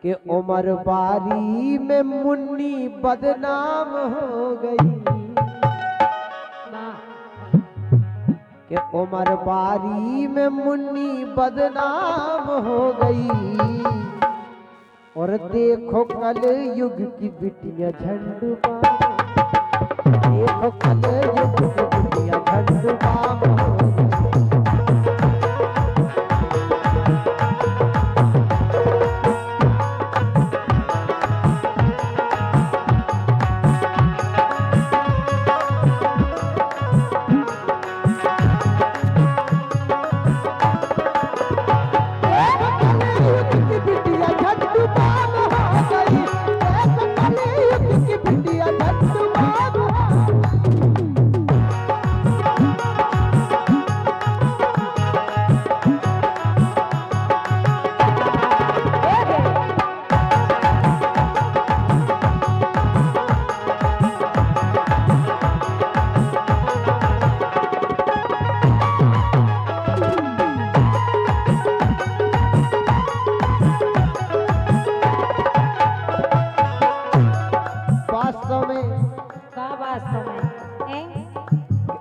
कि उमर बारी में मुन्नी बदनाम हो गई, कि उमर बारी में मुन्नी बदनाम हो गई। और देखो कल युग की बिटिया झंडू, देखो कल युग की बिटिया झंडू हो गई।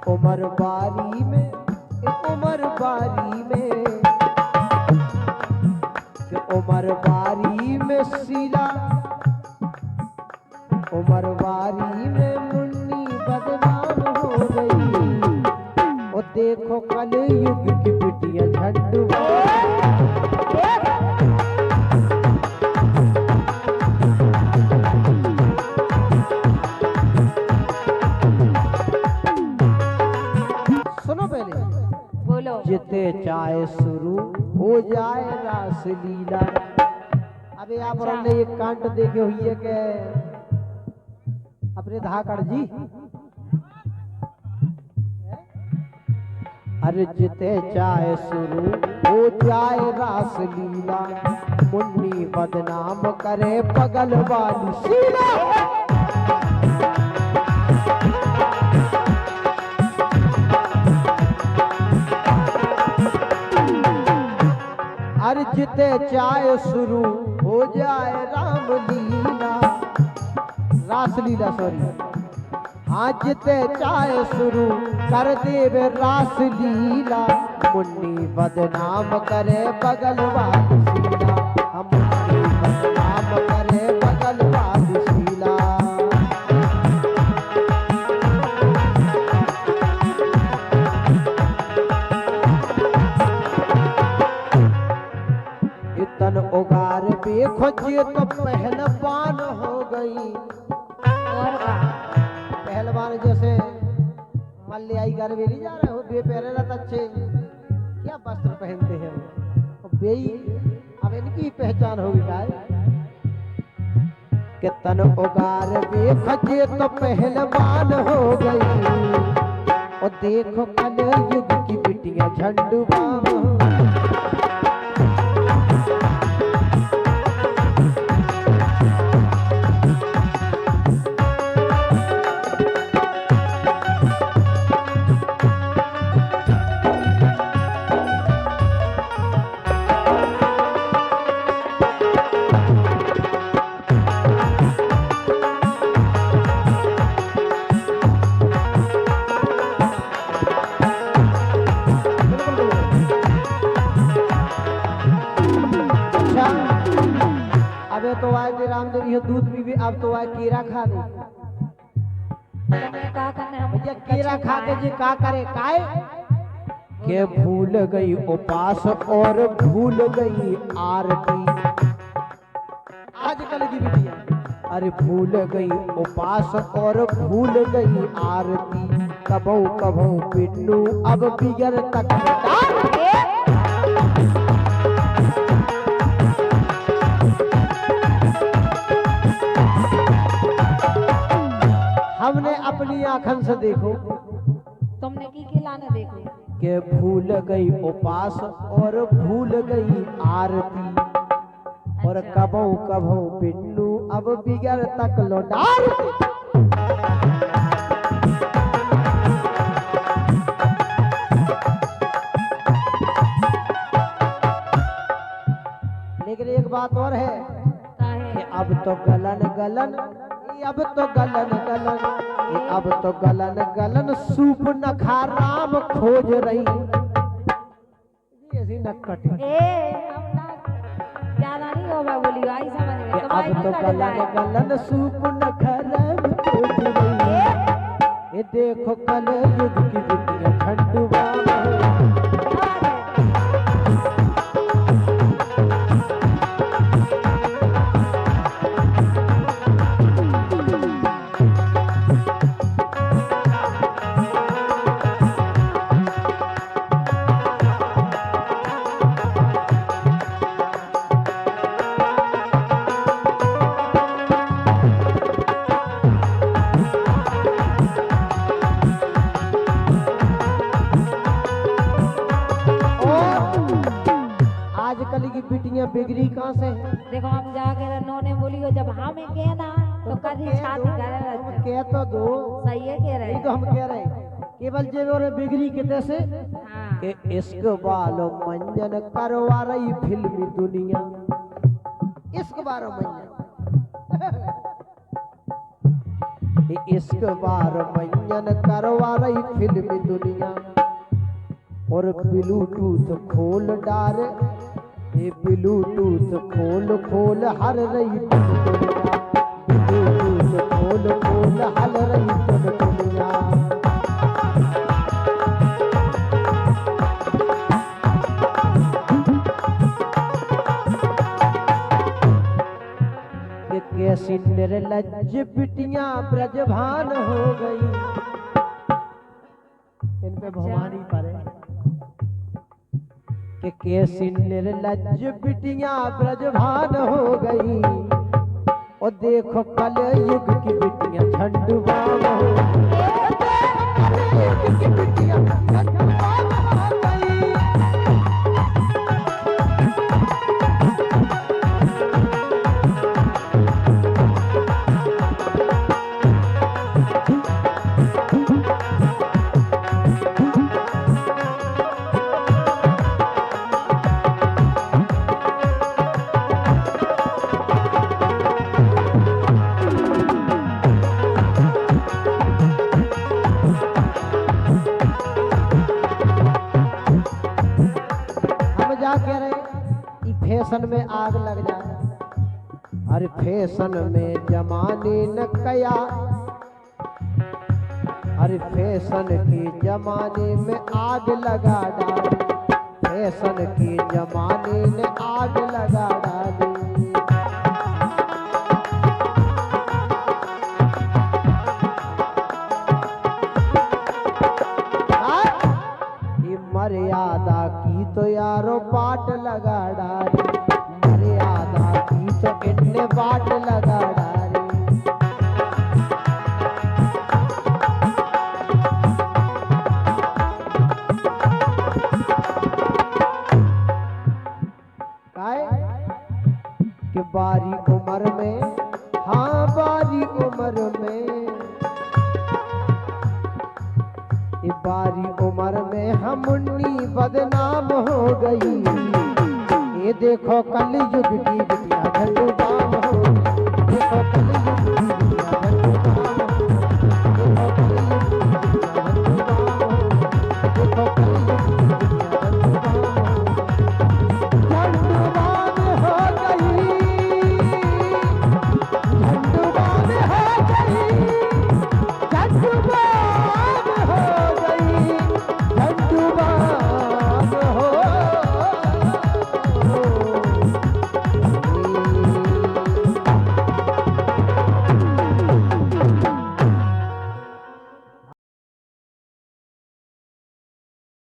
उमर बारी में, उमर बारी में, उमर बारी में शीला, उमर बारी में मुन्नी बदनाम हो गई। और देखो कल युग की बिटिया झंडू, जिते चाहे शुरू हो जाए रास लीला। अबे आप ने एक कांट देखे हुई है के अपने धाकड़ जी, अरे जिते चाहे शुरू हो जाए रास लीला, मुन्नी बदनाम करे बगल वाली शीला। अरे जिते चाहे शुरू हो जाए रामलीला, रासलीला सॉरी, हाँ जिते चाहे शुरू कर देवे रासलीला, मुन्नी बदनाम करे बगल वाली शीला, हम मुन्नी बदनाम करे बगल वाली शीला। तन उगार पे खोजिए तो पहलवान हो गई। और पहलवान जैसे मल्लियाई गरबेरी जा रहे हो, बे पहले रहता अच्छे क्या वस्त्र पहनते हैं वो, बेई अब इनकी पहचान होगी क्या कि तन उगार पे खोजिए तो पहलवान हो गई। और देखो कल युग की बिटिया झंडू बाम हो। अबे तो आए थे रामदेव ये दूध भी अब तो आए कीड़ा खा दे। भैया कीड़ा खा के जी का करे काए के भूल गई उपास और भूल गई आरती। आजकल की बिटिया अरे भूल गई उपास और भूल गई आरती। कबो कबो पिन्नू अब बिगर तक हमने अपनी आंखन से देखो, तुमने की खिलाने देखो के भूल गई उपास और भूल गई आरती। और कबो कबो पिन्नू अब बिगर तक लौटार। लेकिन एक बात और है कि अब तो गलन गलन, अब तो गलन गलन, अब तो गलन गलन सूप न खा राम खोज रही। ऐसी नक्कट अब ना ज्यादा नहीं होगा बोलियो, आई समझ में कि अब तो गलन गलन सूप न खा राम खोज रही। ये देखो कल युग की बिटिया खंडवा आजकल की बिटियां बिगड़ी कहाँ से हैं? देखो हम जाके नोने बोलियो जब हमें कहे ना तो कभी छाती करे रहते। कह तो दो, सही है कह रहे नहीं तो हम कह रहे हैं केवल जेवर बिगड़ी कितने से हाँ। कि इश्क वालो मंजन करवा रही फिल्मी दुनिया। इश्क वालो मंजन इश्क वालो मंजन करवा रही फिल्मी दुनिया। और ब्लूटूथ खोल डारे, ये ब्लूटूथ खोल खोल हर रही दुनिया। ब्लूटूथ खोल खोल हर रही दुनिया। कि कैसी निर्लज्ज बिटियां ब्रजभान हो गई। इन पे भवानी पड़े कि कैसी निर्लज्ज बिटियां ब्रजभान हो गई। और देखो कल युग की बिटियां झंडुबाम हो गई। फैशन में आग लग जाए। अरे फैशन में जमाने न कया, अरे फैशन के जमाने में आग लगा डाली। फैशन के जमाने ने आग लगा डाली। मर्यादा की तो यारो बाट लगा डाली। मर्यादा की तो इतने बाट लगा डाली। काय कि बारी उम्र में, हाँ बारी उम्र में, बारी उम्र में हम मुन्नी बदनाम हो गई। ये देखो कल युग की बिटिया